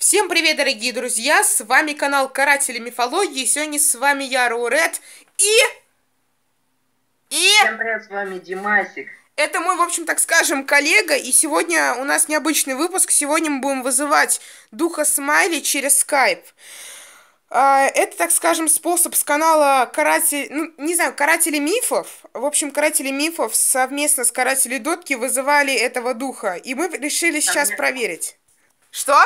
Всем привет, дорогие друзья! С вами канал Каратели Мифологии. Сегодня с вами я, Роуред. И Всем привет, с вами Димасик. это мой, в общем, так скажем, коллега. И сегодня у нас необычный выпуск. Сегодня мы будем вызывать духа Смайли через скайп. Это, так скажем, способ с канала Каратель... Ну, не знаю, Каратели Мифов. В общем, Каратели Мифов совместно с Каратели Дотки вызывали этого духа. И мы решили Там сейчас мир, проверить. Что?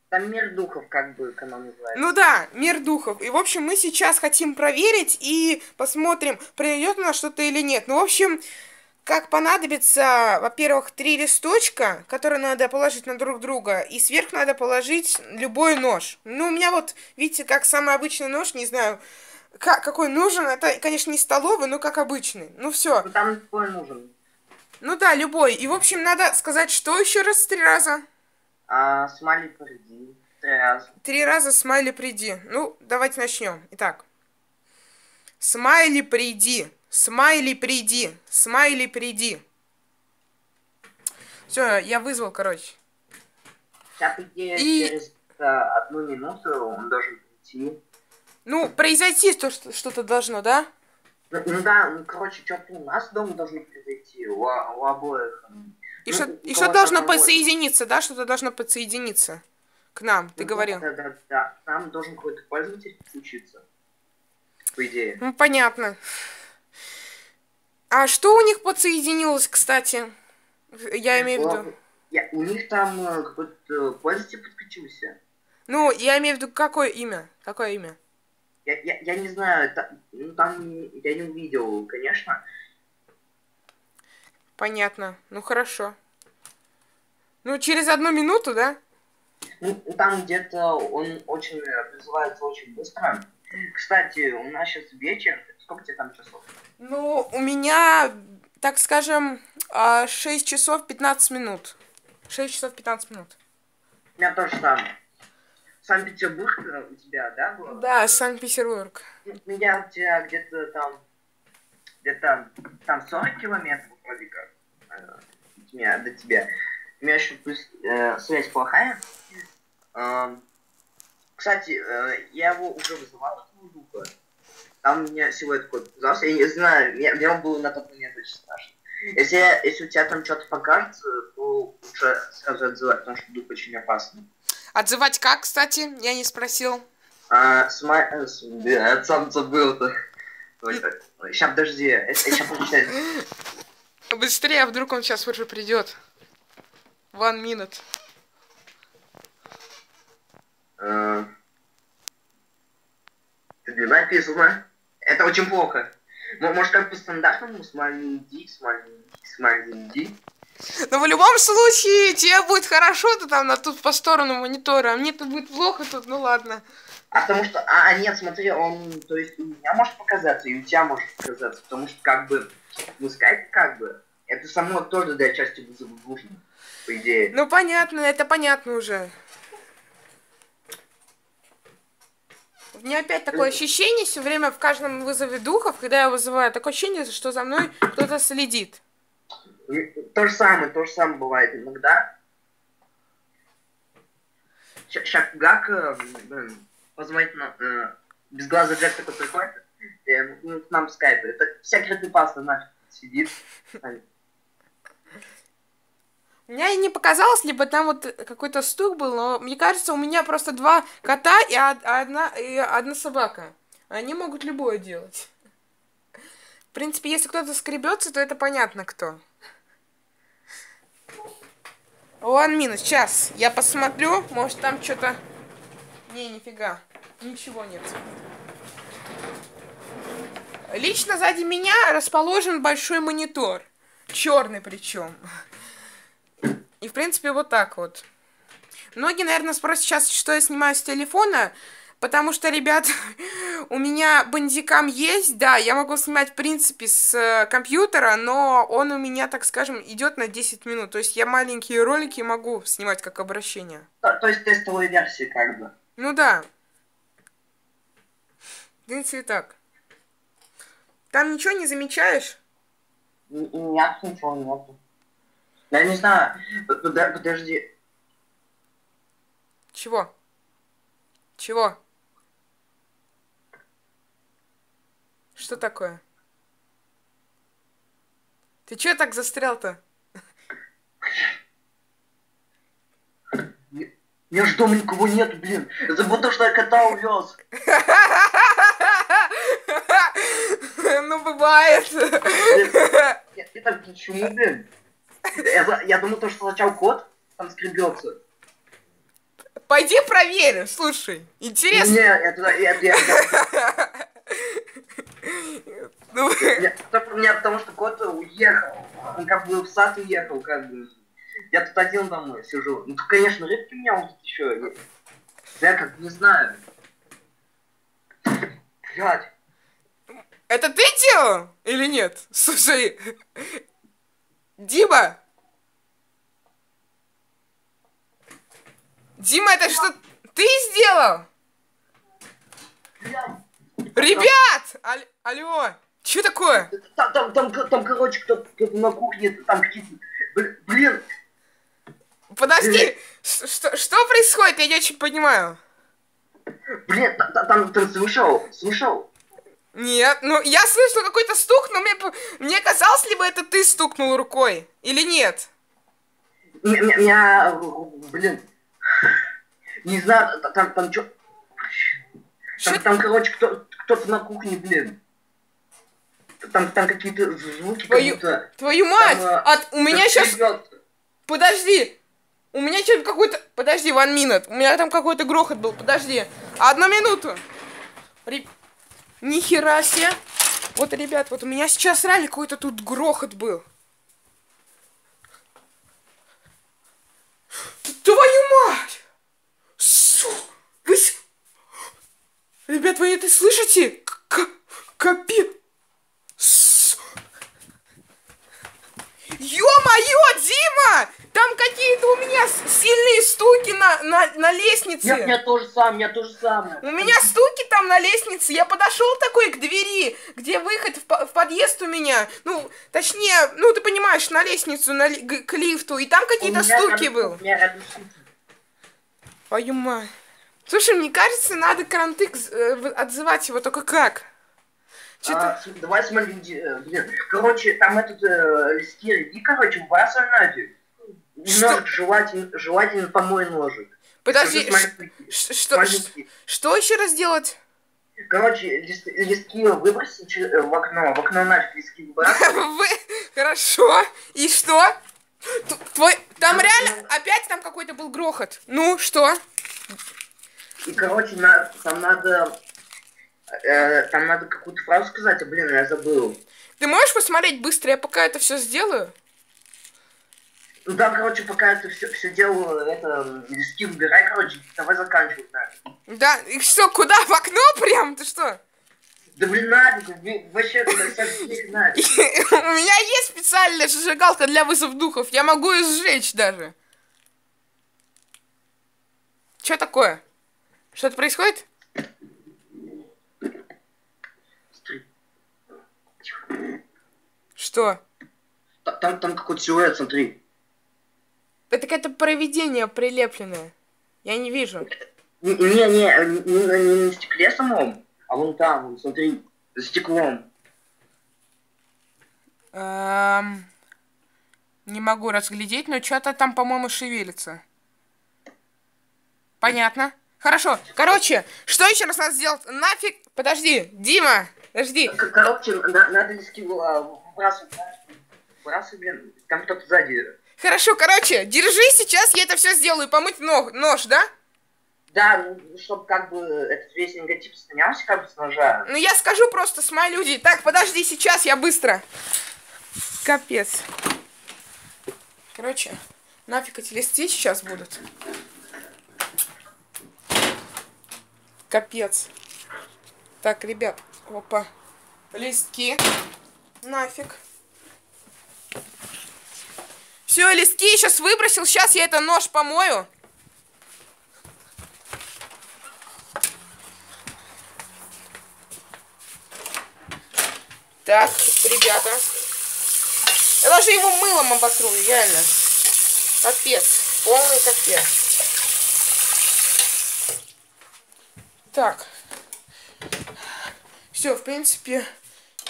там мир духов, как бы канал Ну называется. да, мир духов. И, в общем, мы сейчас хотим проверить и посмотрим, придет у нас что-то или нет. Ну, в общем, как понадобится, во-первых, 3 листочка, которые надо положить на друг друга, и сверху надо положить любой нож. Ну, у меня вот, видите, как самый обычный нож, не знаю, какой нужен. Это, конечно, не столовый, но как обычный. Ну, все. Ну там твой нужен. Ну да, любой. И, в общем, надо сказать, что еще раз 3 раза. Смайли впереди. 3 раза. 3 раза смайли приди. Ну, давайте начнем. Итак. Смайли, приди. Смайли, приди. Смайли, приди. Все, я вызвал, короче. Сейчас, по идее, И, через 1 минуту он должен прийти. ну, произойти что-то должно, да? Ну да, ну короче, что-то у нас дома должно произойти. У обоих. И Ну, что, у и что кого-то должно одного. подсоединиться, да? Что-то должно подсоединиться к нам, ты Ну да, говорил. да, да, да. Там должен какой-то пользователь подключиться, по идее. Ну, понятно. А что у них подсоединилось, кстати? Я имею в виду. У них там какой-то пользователь подключился. Ну, я имею в виду, какое имя? Какое имя? Я не знаю, ну, там я не увидел, конечно. Понятно. Ну, хорошо. Ну, через 1 минуту, да? Ну, там где-то он очень призывается очень быстро. Кстати, у нас сейчас вечер. Сколько тебе там часов? Ну, у меня, так скажем, 6 часов 15 минут. 6 часов 15 минут. У меня тоже там. Санкт-Петербург у тебя, да, было? Да, Санкт-Петербург. Ну, я у тебя где-то там 40 километров вроде как до тебя. У меня еще плюс связь плохая. Кстати, я его уже вызывал, этого духа. Там у меня силуэт такой показался. Я не знаю, мне он был на тот момент очень страшно. Если у тебя там что-то покажется, то лучше сразу отзывать, потому что дух очень опасный. Отзывать как, кстати? Я не спросил. Сам забыл-то. Сейчас, подожди, я сейчас прочитаю. Быстрее, а вдруг он сейчас уже придет. 1 minute. Тут не написано. Это очень плохо. Может, как по стандартному смайли, смайли. Но в любом случае, тебе будет хорошо, ты там тут по сторону монитора, а мне тут будет плохо тут, ну ладно. Потому что, нет, смотри, он, то есть у меня может показаться, и у тебя может показаться, потому что, как бы, в скайпе, как бы, это само тоже для части вызова нужно, по идее. Ну понятно, это понятно уже. У меня опять такое ощущение, все время в каждом вызове духов, когда я вызываю, такое ощущение, что за мной кто-то следит. То же самое бывает иногда. Сейчас Гак, позвонить на безглазый Джек такой приходит, к нам в скайпе. Это вся крипипаста нафиг сидит. Меня и не показалось, либо там вот какой-то стук был, но мне кажется, у меня просто 2 кота и одна собака. Они могут любое делать. В принципе, если кто-то скребется, то это понятно кто. 1 minute, сейчас. Я посмотрю, может там что-то... Не, нифига. Ничего нет. Лично сзади меня расположен большой монитор. Черный причем. И, в принципе, вот так вот. Многие, наверное, спросят сейчас, что я снимаю с телефона, потому что, ребят, у меня бандикам есть, да, я могу снимать, в принципе, с компьютера, но он у меня, так скажем, идет на 10 минут. То есть я маленькие ролики могу снимать как обращение. То есть тестовые версии, как бы. Ну да. В принципе, так. Там ничего не замечаешь? Нет, ничего нету. Я не знаю, подожди. Чего? Чего? Что такое? Ты чё так застрял-то? Я ж дома никого нету, блин. Забыл то, что я кота увез. Ну, бывает. Я так почему, блин? Я думал, то, что сначала кот там скребется. Пойди проверим, слушай. Интересно. Потому что кот уехал. Он как бы в сад уехал, как бы. Я тут один домой сижу. Ну, конечно, рыбки у меня вот еще. Я как не знаю. Блядь. Это ты делал или нет? Слушай, Дима! Дима, это что ты сделал? Ребят! Алло! Что такое? Там, короче, кто-то на кухне, там какие-то... Блин! Подожди! Что происходит? Я не очень понимаю. Блин, там слышал? Нет, ну я слышал какой-то стук, но мне казалось, либо это ты стукнул рукой, или нет? Блин, не знаю, там что... Там, короче, кто-то на кухне, блин. Там какие-то звуки, Твою мать! У меня сейчас... Подожди! У меня что-то какой-то... Подожди, one minute. У меня там какой-то грохот был. Подожди. 1 минуту. Нихера себе. Вот, ребят, вот у меня сейчас реально какой-то тут грохот был. Твою мать! Вы... Ребят, вы это слышите? Капец. Ё-моё, Дима! Там какие-то у меня сильные стуки на лестнице. Я тоже самое. У меня стуки там на лестнице. Я подошел такой к двери, где выход в подъезд у меня. Ну, точнее, ну ты понимаешь, на лестницу, к лифту. И там какие-то стуки был. Твою мать. Слушай, мне кажется, надо Карантык отзывать его, только как? Давай смотри, блин. Короче, там листки реки, короче, выбрасывай нафиг. Ножик желательно помой ножик. Подожди, что еще раз делать? Короче, листки выбросить в окно нафиг листки выбрасывай. Хорошо, и что? Там реально, опять там какой-то был грохот. Ну, что? И, короче, там надо какую-то фразу сказать, блин, я забыл. Ты можешь посмотреть быстро, я пока это все сделаю? Ну да, короче, пока я все делаю, листки выбирай, короче, давай заканчивай, да. Да, и что, куда, в окно прям, ты что? Да блин, нафиг, вообще, нафиг. У меня есть специальная зажигалка для вызов духов, я могу ее сжечь даже. Что такое? Что-то происходит? Что? Там какой-то силуэт, смотри. Это какое-то провидение прилепленное. Я не вижу. Не на стекле самом, а вон там, вон, смотри, за стеклом. Не могу разглядеть, но что-то там, по-моему, шевелится. Понятно. Хорошо. Короче, что еще раз надо сделать? Нафиг... Подожди, Дима, подожди. Короче, надо листки выбрасывать, блин, там кто-то сзади. Хорошо, короче, держи, сейчас я это все сделаю. Помыть нож, да? Да, чтобы как бы этот весь негатив снялся как бы с ножа. Ну я скажу просто с моей люди. Так, подожди, сейчас я быстро. Капец. Короче, нафиг эти листы сейчас будут. Капец. Так, ребят, опа. Листки. Нафиг. Все, листки я сейчас выбросил. Сейчас я этот нож помою. Так, ребята. Я даже его мылом оботру, реально. Капец. Полный капец. Так. Все, в принципе,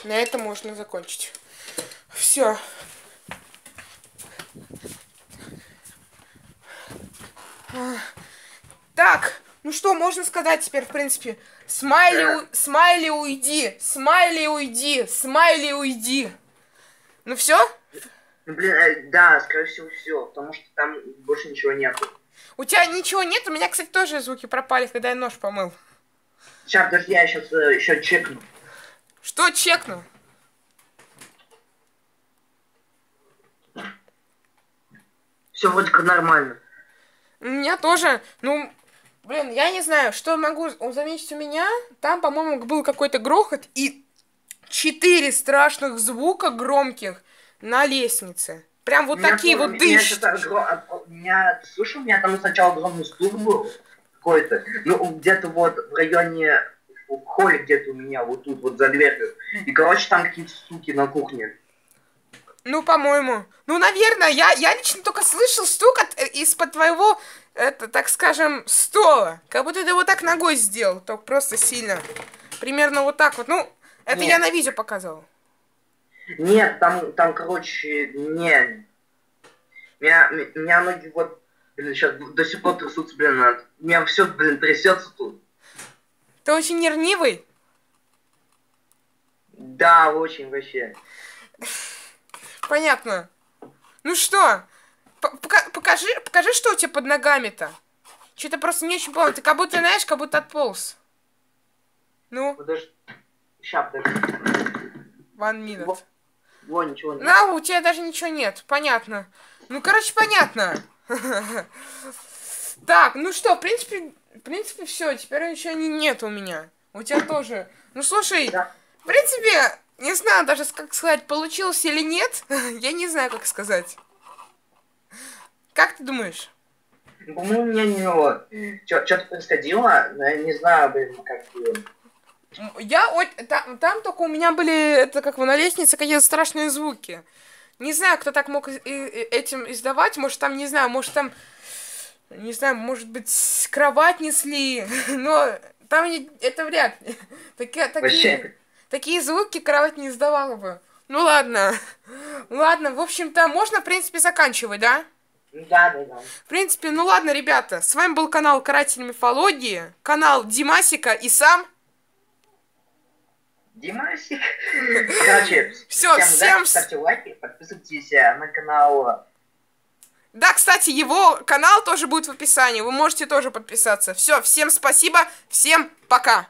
на этом можно закончить. Все. Так, ну что, можно сказать теперь, в принципе, смайли уйди, смайли уйди, смайли уйди. Ну все? Ну, блин, да, скорее всего, все, потому что там больше ничего нету. У тебя ничего нет? У меня, кстати, тоже звуки пропали, когда я нож помыл. Сейчас, подожди, я сейчас еще чекну. Что чекну? Все вроде как нормально. У меня тоже, ну, блин, я не знаю, что могу заметить у меня. Там, по-моему, был какой-то грохот и 4 страшных звука громких на лестнице. Прям вот такие вот дышь. Слушай, у меня там сначала огромный стук был какой-то. Ну, где-то вот в районе, в холле где-то у меня, вот тут, вот за дверью. И, короче, там какие-то стуки на кухне. Ну, по-моему. Ну, наверное, я лично только слышал стук из-под твоего, так скажем, стола. Как будто ты вот так ногой сделал, только просто сильно. Примерно вот так вот. Ну, это Нет. я на видео показывал. Нет, там, короче, не. Меня ноги вот, блин, сейчас до сих пор трясутся, блин, у меня все, блин, трясется тут. Ты очень нервнивый? Да, очень вообще. Понятно. Ну что, покажи, что у тебя под ногами-то. Что-то просто не очень помню. Ты как будто, знаешь, как будто отполз. Ну? Подожди. Ща, подожди. 1 minute. Во, ничего нет. Да, у тебя даже ничего нет. Понятно. Ну, короче, понятно. Так, ну что, в принципе, все. Теперь ничего нет у меня. У тебя тоже. Ну, слушай, в принципе, не знаю даже, как сказать, получилось или нет. Я не знаю, как сказать. Как ты думаешь? По-моему, у меня не вот. Что-то происходило, но я не знаю, блин, как было. Там только у меня были, это как бы на лестнице, какие-то страшные звуки. Не знаю, кто так мог этим издавать. Может, там, не знаю, может быть, кровать несли. Но там это вряд ли. Такие звуки кровать не издавала бы. Ну ладно. Ладно, в общем-то, можно, в принципе, заканчивать, да? Да. В принципе, ну ладно, ребята. С вами был канал Каратель Мифологии. Канал Димасика и сам... Димасик. Короче, всем ставьте лайки, подписывайтесь на канал. Да, кстати, его канал тоже будет в описании. Вы можете тоже подписаться. Все, всем спасибо, всем пока.